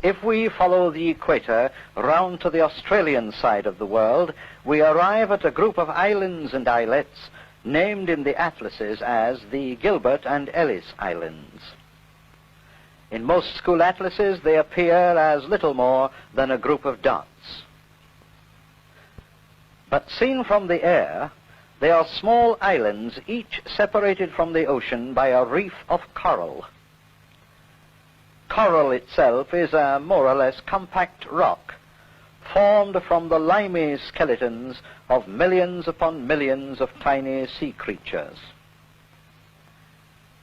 If we follow the equator round to the Australian side of the world, we arrive at a group of islands and islets named in the atlases as the Gilbert and Ellice Islands. In most school atlases, they appear as little more than a group of dots. But seen from the air, they are small islands, each separated from the ocean by a reef of coral. Coral itself is a more or less compact rock, formed from the limy skeletons of millions upon millions of tiny sea creatures.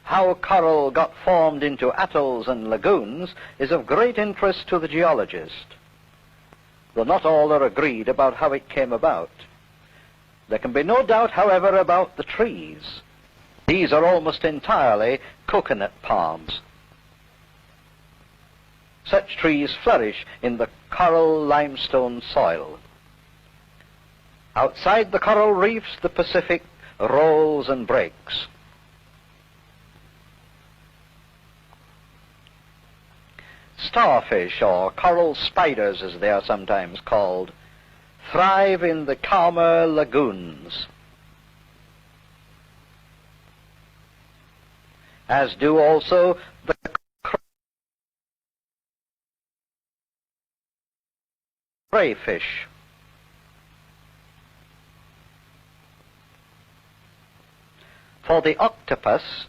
How coral got formed into atolls and lagoons is of great interest to the geologist, though not all are agreed about how it came about. There can be no doubt, however, about the trees. These are almost entirely coconut palms. Such trees flourish in the coral limestone soil. Outside the coral reefs, the Pacific rolls and breaks. Starfish, or coral spiders as they are sometimes called, thrive in the calmer lagoons, as do also the crayfish. For the octopus,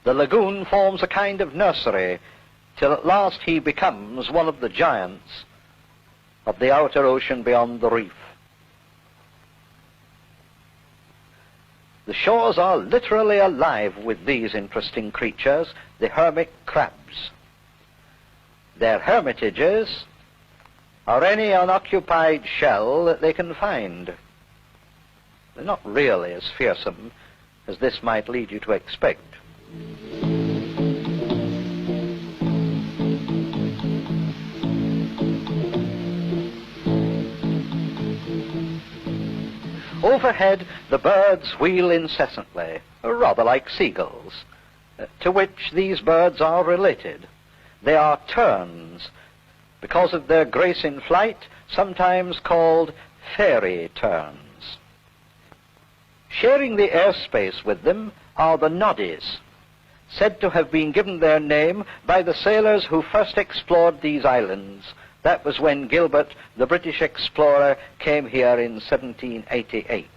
the lagoon forms a kind of nursery till at last he becomes one of the giants of the outer ocean beyond the reef. The shores are literally alive with these interesting creatures, the hermit crabs. Their hermitages are any unoccupied shell that they can find. They're not really as fearsome as this might lead you to expect. Overhead, the birds wheel incessantly, rather like seagulls, to which these birds are related. They are terns, because of their grace in flight, sometimes called fairy terns. Sharing the airspace with them are the noddies, said to have been given their name by the sailors who first explored these islands. That was when Gilbert, the British explorer, came here in 1788.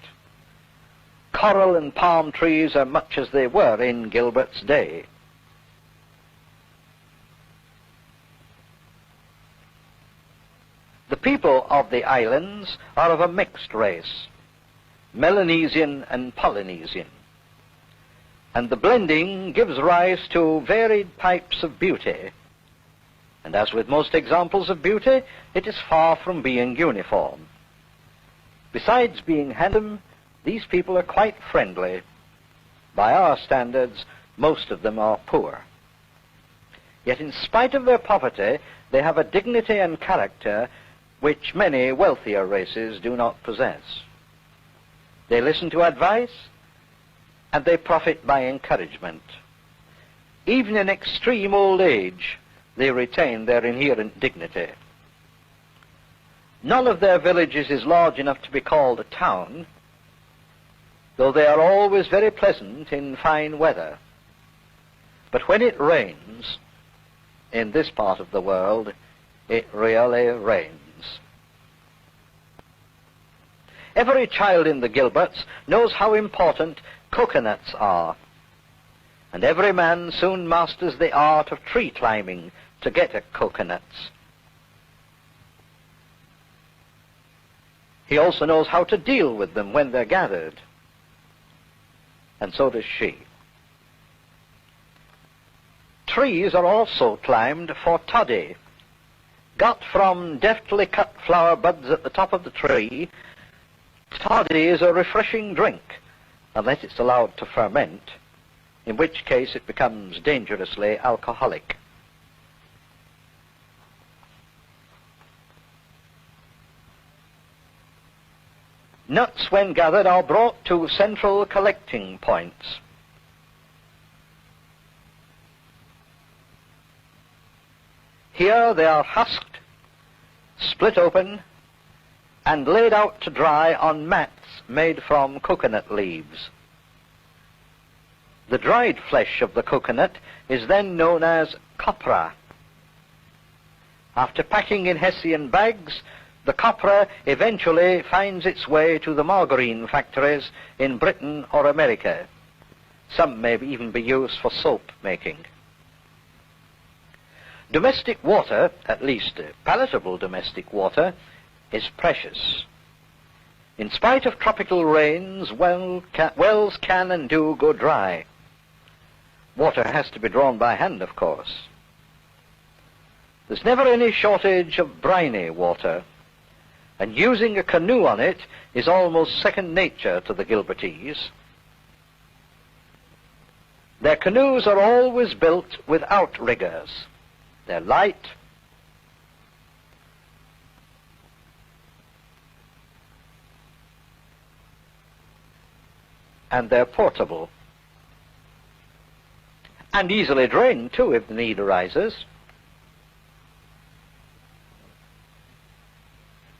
Coral and palm trees are much as they were in Gilbert's day. The people of the islands are of a mixed race, Melanesian and Polynesian, and the blending gives rise to varied types of beauty. And as with most examples of beauty, it is far from being uniform. Besides being handsome, these people are quite friendly. By our standards, most of them are poor. Yet in spite of their poverty, they have a dignity and character which many wealthier races do not possess. They listen to advice, and they profit by encouragement. Even in extreme old age, they retain their inherent dignity. None of their villages is large enough to be called a town, though they are always very pleasant in fine weather. But when it rains, in this part of the world, it really rains. Every child in the Gilberts knows how important coconuts are, and every man soon masters the art of tree climbing to get at coconuts. He also knows how to deal with them when they're gathered, and so does she. Trees are also climbed for toddy. Got from deftly cut flower buds at the top of the tree, toddy is a refreshing drink, unless it's allowed to ferment, in which case it becomes dangerously alcoholic. Nuts, when gathered, are brought to central collecting points. Here they are husked, split open, and laid out to dry on mats made from coconut leaves. The dried flesh of the coconut is then known as copra. After packing in Hessian bags, the copra eventually finds its way to the margarine factories in Britain or America. Some may even be used for soap making. Domestic water, at least palatable domestic water, is precious. In spite of tropical rains, wells can and do go dry. Water has to be drawn by hand, of course. There's never any shortage of briny water, and using a canoe on it is almost second nature to the Gilbertese. Their canoes are always built with outriggers. They're light, and they're portable, and easily drained too if the need arises.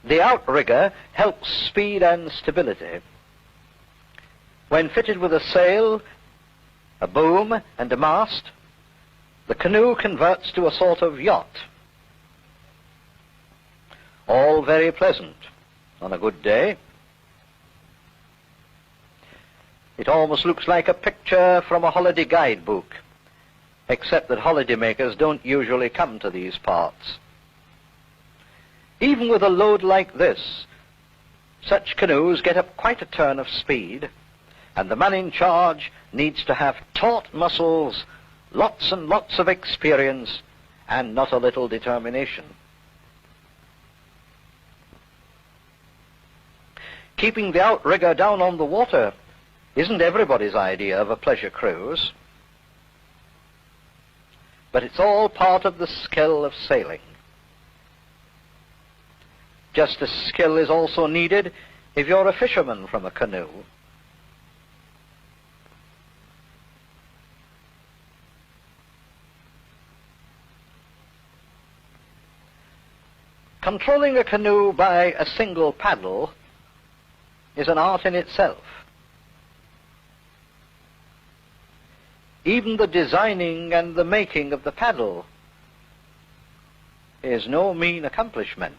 The outrigger helps speed and stability. When fitted with a sail, a boom, and a mast, the canoe converts to a sort of yacht. All very pleasant on a good day. It almost looks like a picture from a holiday guidebook, except that holidaymakers don't usually come to these parts. Even with a load like this, such canoes get up quite a turn of speed, and the man in charge needs to have taut muscles, lots and lots of experience, and not a little determination. Keeping the outrigger down on the water isn't everybody's idea of a pleasure cruise, but it's all part of the skill of sailing. Just as skill is also needed if you're a fisherman from a canoe. Controlling a canoe by a single paddle is an art in itself. Even the designing and the making of the paddle is no mean accomplishment.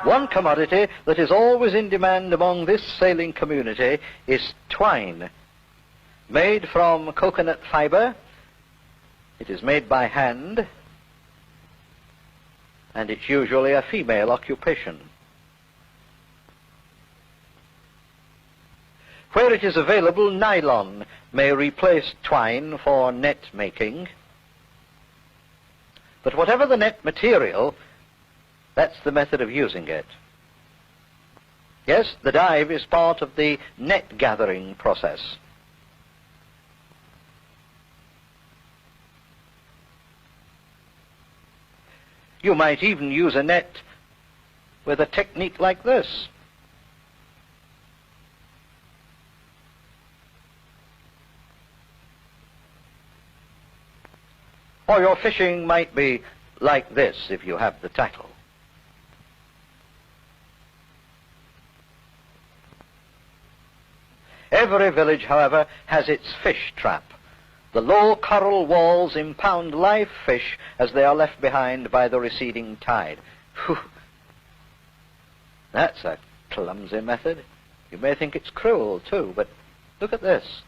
One commodity that is always in demand among this sailing community is twine. Made from coconut fiber, it is made by hand, and it's usually a female occupation. Where it is available, nylon may replace twine for net making. But whatever the net material, that's the method of using it. Yes, the dive is part of the net gathering process. You might even use a net with a technique like this. Or your fishing might be like this if you have the tackle. Every village, however, has its fish trap. The low coral walls impound live fish as they are left behind by the receding tide. Whew. That's a clumsy method. You may think it's cruel, too, but look at this.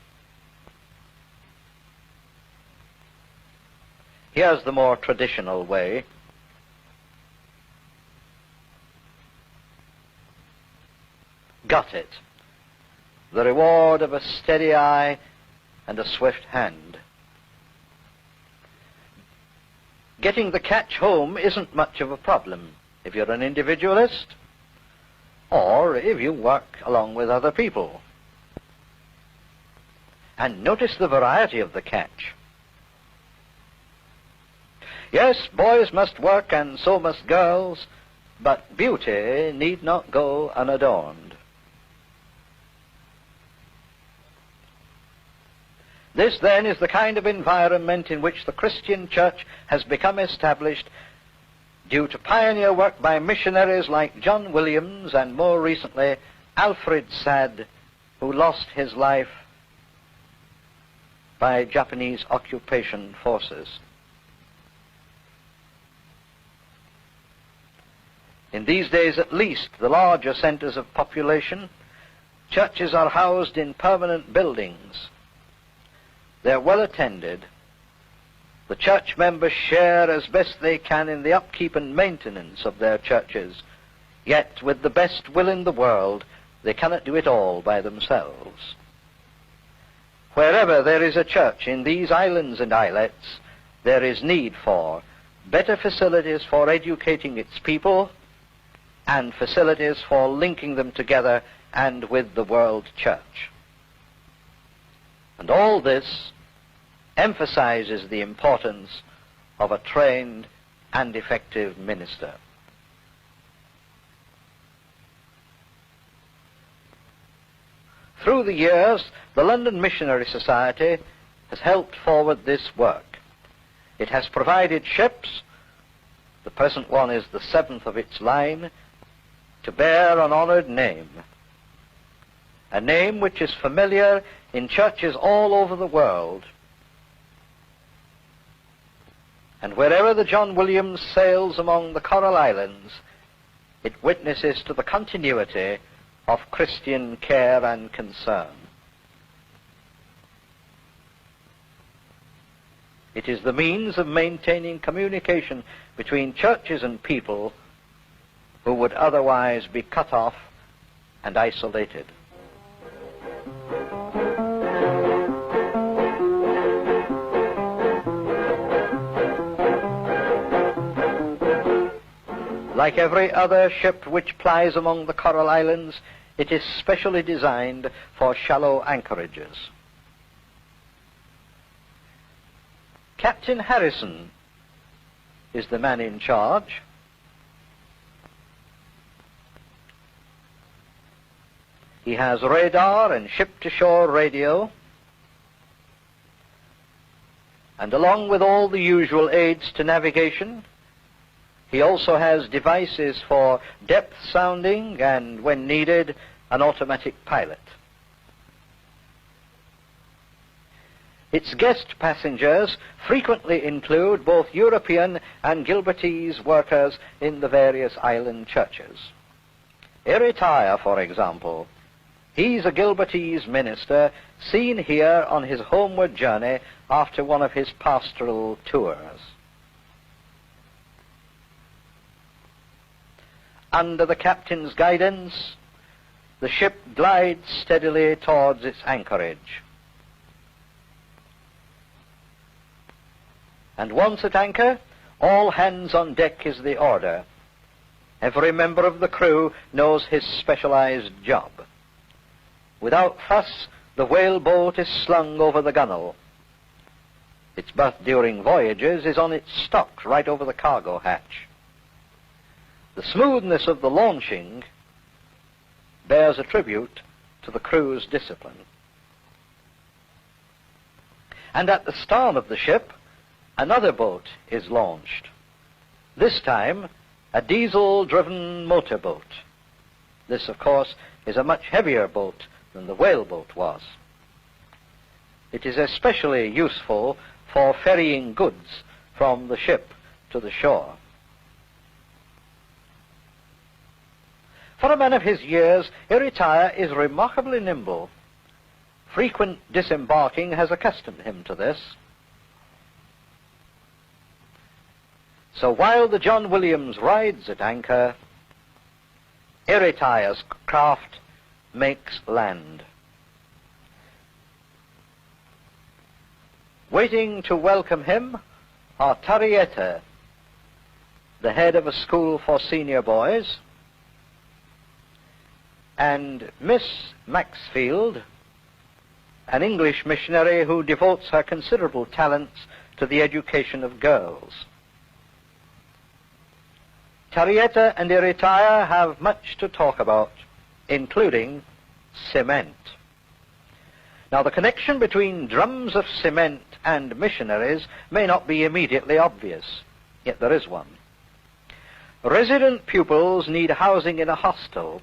Here's the more traditional way. Got it. The reward of a steady eye and a swift hand. Getting the catch home isn't much of a problem if you're an individualist or if you work along with other people. And notice the variety of the catch. Yes, boys must work and so must girls, but beauty need not go unadorned. This, then, is the kind of environment in which the Christian church has become established due to pioneer work by missionaries like John Williams and, more recently, Alfred Sadd, who lost his life by Japanese occupation forces. In these days, at least, the larger centers of population, churches are housed in permanent buildings. They're well attended. The church members share as best they can in the upkeep and maintenance of their churches, yet with the best will in the world, they cannot do it all by themselves. Wherever there is a church in these islands and islets, there is need for better facilities for educating its people and facilities for linking them together and with the world church. And all this emphasizes the importance of a trained and effective minister. Through the years, the London Missionary Society has helped forward this work. It has provided ships, the present one is the 7th of its line, to bear an honored name, a name which is familiar in churches all over the world. And wherever the John Williams sails among the Coral Islands, it witnesses to the continuity of Christian care and concern. It is the means of maintaining communication between churches and people who would otherwise be cut off and isolated. Like every other ship which plies among the Coral Islands, it is specially designed for shallow anchorages. Captain Harrison is the man in charge. He has radar and ship-to-shore radio, and along with all the usual aids to navigation, he also has devices for depth sounding and, when needed, an automatic pilot. Its guest passengers frequently include both European and Gilbertese workers in the various island churches. Eritaya, for example, he's a Gilbertese minister seen here on his homeward journey after one of his pastoral tours. Under the captain's guidance, the ship glides steadily towards its anchorage. And once at anchor, all hands on deck is the order. Every member of the crew knows his specialized job. Without fuss, the whaleboat is slung over the gunwale. Its berth during voyages is on its stocks right over the cargo hatch. The smoothness of the launching bears a tribute to the crew's discipline. And at the stern of the ship, another boat is launched. This time, a diesel-driven motorboat. This, of course, is a much heavier boat than the whaleboat was. It is especially useful for ferrying goods from the ship to the shore. For a man of his years, Eritaya is remarkably nimble. Frequent disembarking has accustomed him to this. So while the John Williams rides at anchor, Eritaya's craft makes land. Waiting to welcome him are Tarieta, the head of a school for senior boys, and Miss Maxfield, an English missionary who devotes her considerable talents to the education of girls. Tarieta and Eritrea have much to talk about, including cement. Now, the connection between drums of cement and missionaries may not be immediately obvious, yet there is one. Resident pupils need housing in a hostel.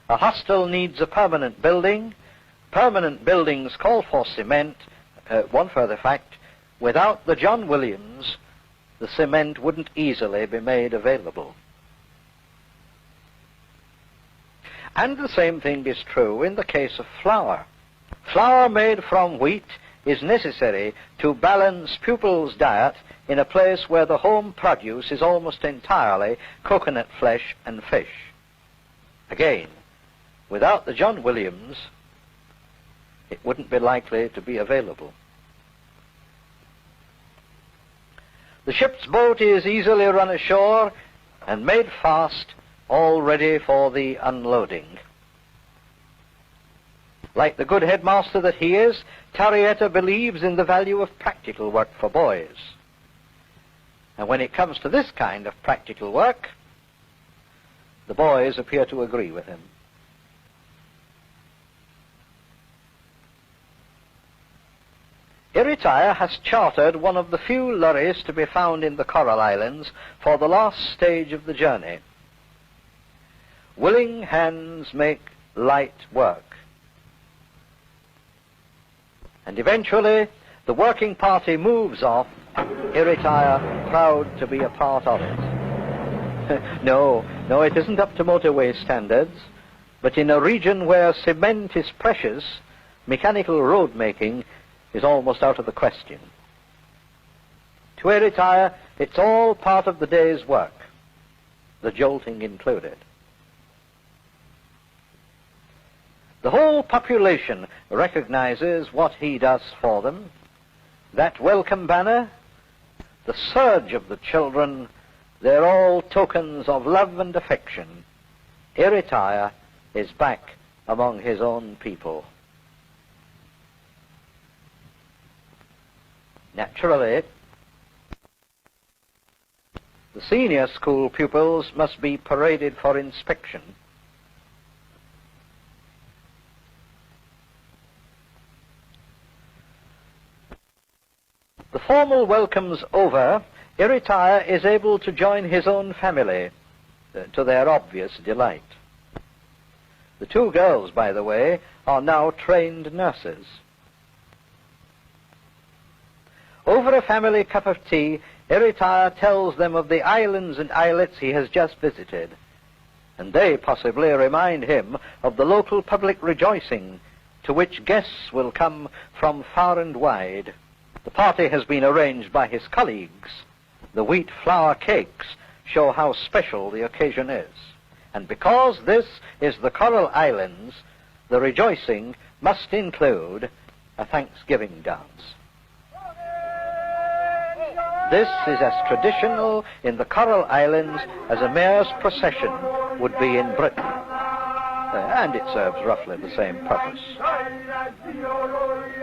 A hostel needs a permanent building. Permanent buildings call for cement. One further fact, without the John Williams, the cement wouldn't easily be made available. And the same thing is true in the case of flour. Flour made from wheat is necessary to balance pupils' diet in a place where the home produce is almost entirely coconut flesh and fish. Again, without the John Williams, it wouldn't be likely to be available. The ship's boat is easily run ashore and made fast, all ready for the unloading. Like the good headmaster that he is, Tarieta believes in the value of practical work for boys. And when it comes to this kind of practical work, the boys appear to agree with him. Eritrea has chartered one of the few lorries to be found in the Coral Islands for the last stage of the journey. Willing hands make light work. And eventually, the working party moves off, Eritrea proud to be a part of it. No, it isn't up to motorway standards, but in a region where cement is precious, mechanical road making is almost out of the question. To Eritrea, it's all part of the day's work, the jolting included. The whole population recognizes what he does for them. That welcome banner, the surge of the children, they're all tokens of love and affection. Eritrea is back among his own people. Naturally, the senior school pupils must be paraded for inspection. The formal welcomes over, Eritrea is able to join his own family, to their obvious delight. The two girls, by the way, are now trained nurses. Over a family cup of tea, Eritrea tells them of the islands and islets he has just visited, and they possibly remind him of the local public rejoicing to which guests will come from far and wide. The party has been arranged by his colleagues. The wheat flour cakes show how special the occasion is. And because this is the Coral Islands, the rejoicing must include a Thanksgiving dance. This is as traditional in the Coral Islands as a mayor's procession would be in Britain. And it serves roughly the same purpose.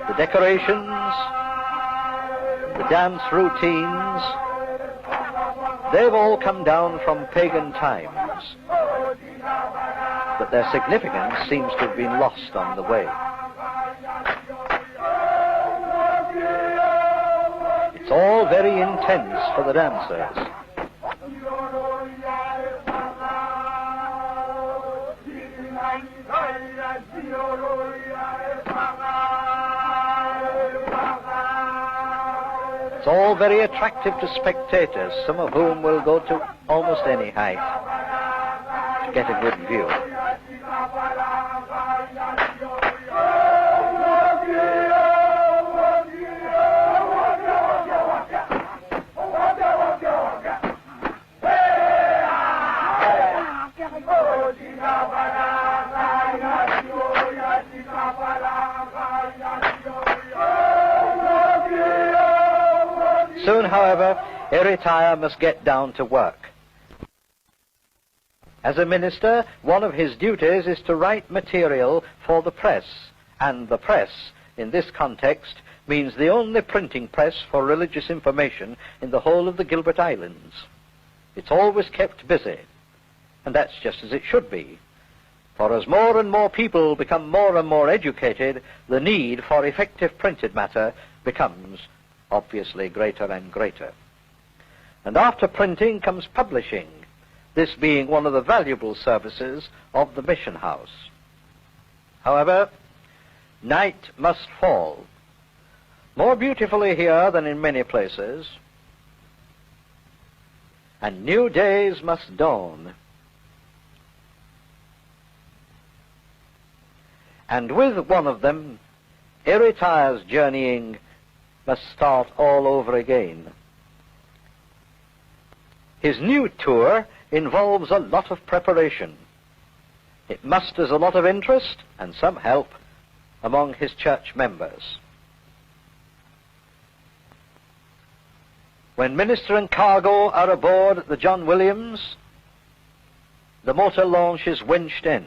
The decorations, the dance routines, they've all come down from pagan times, but their significance seems to have been lost on the way. It's all very intense for the dancers. It's all very attractive to spectators, some of whom will go to almost any height to get a good view. Soon, however, Eritrea must get down to work. As a minister, one of his duties is to write material for the press, and the press, in this context, means the only printing press for religious information in the whole of the Gilbert Islands. It's always kept busy, and that's just as it should be. For as more and more people become more and more educated, the need for effective printed matter becomes obviously greater and greater. And after printing comes publishing, this being one of the valuable services of the mission house. However, night must fall, more beautifully here than in many places, and new days must dawn. And with one of them, Eritire's journeying must start all over again. His new tour involves a lot of preparation. It musters a lot of interest and some help among his church members. When minister and cargo are aboard the John Williams, the motor launch is winched in.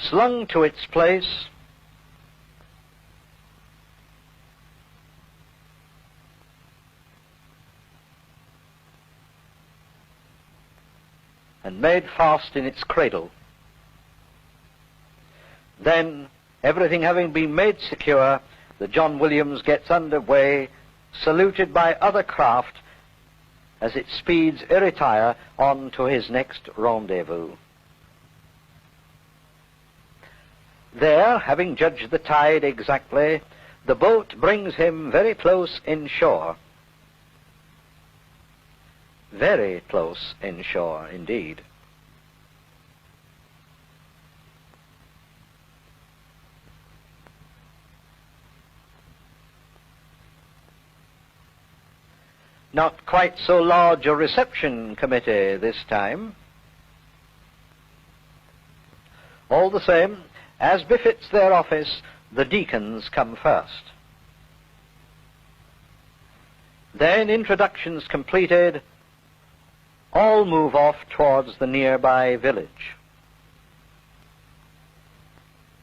Slung to its place, and made fast in its cradle. Then, everything having been made secure, the John Williams gets under way, saluted by other craft as it speeds Eritire on to his next rendezvous. There, having judged the tide exactly, the boat brings him very close inshore. Very close inshore indeed. Not quite so large a reception committee this time. All the same, as befits their office, the deacons come first. Then, introductions completed, all move off towards the nearby village.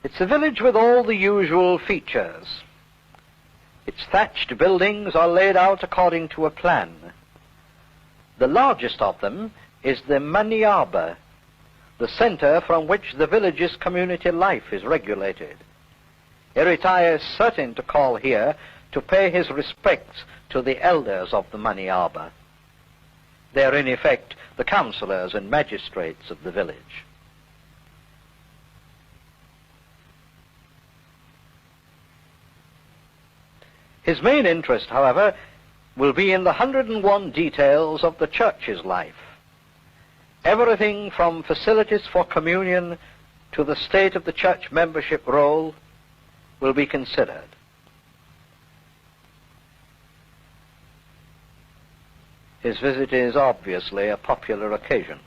It's a village with all the usual features. Its thatched buildings are laid out according to a plan. The largest of them is the Maniaba, the center from which the village's community life is regulated. Eritire is certain to call here to pay his respects to the elders of the Maniaba. They are in effect the councillors and magistrates of the village. His main interest, however, will be in the 101 details of the church's life. Everything from facilities for communion to the state of the church membership roll will be considered. His visit is obviously a popular occasion.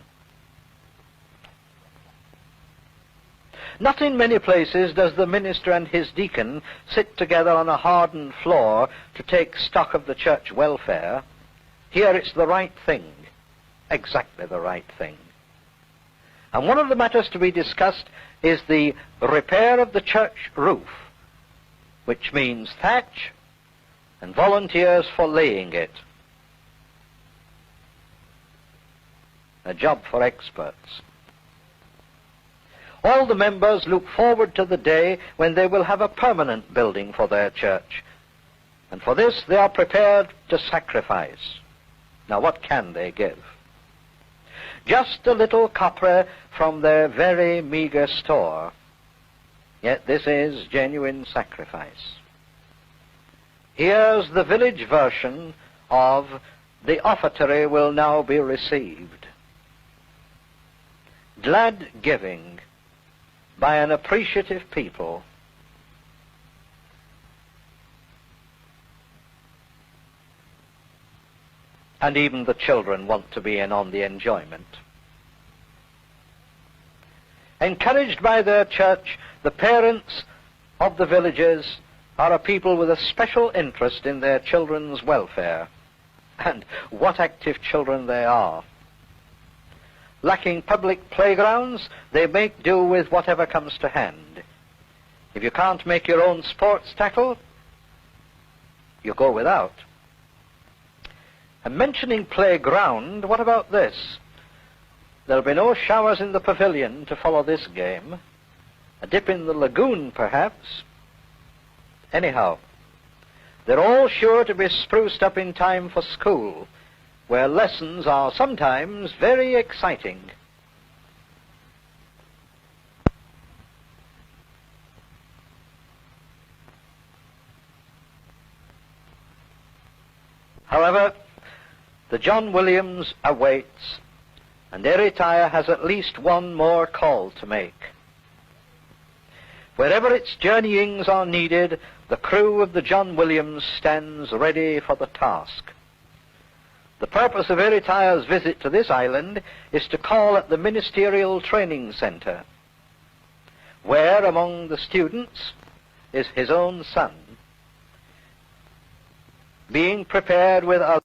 Not in many places does the minister and his deacon sit together on a hardened floor to take stock of the church welfare. Here it's the right thing, exactly the right thing. And one of the matters to be discussed is the repair of the church roof, which means thatch and volunteers for laying it. A job for experts. All the members look forward to the day when they will have a permanent building for their church. And for this they are prepared to sacrifice. Now what can they give? Just a little copra from their very meager store. Yet this is genuine sacrifice. Here's the village version of "The offertory will now be received." Glad giving by an appreciative people. And even the children want to be in on the enjoyment. Encouraged by their church, the parents of the villages are a people with a special interest in their children's welfare. And what active children they are. Lacking public playgrounds, they make do with whatever comes to hand. If you can't make your own sports tackle, you go without. And mentioning playground, what about this? There'll be no showers in the pavilion to follow this game. A dip in the lagoon, perhaps. Anyhow, they're all sure to be spruced up in time for school, where lessons are sometimes very exciting. However, the John Williams awaits, and Eritire has at least one more call to make. Wherever its journeyings are needed, the crew of the John Williams stands ready for the task. The purpose of Eritire's visit to this island is to call at the Ministerial Training Center, where among the students is his own son, being prepared with others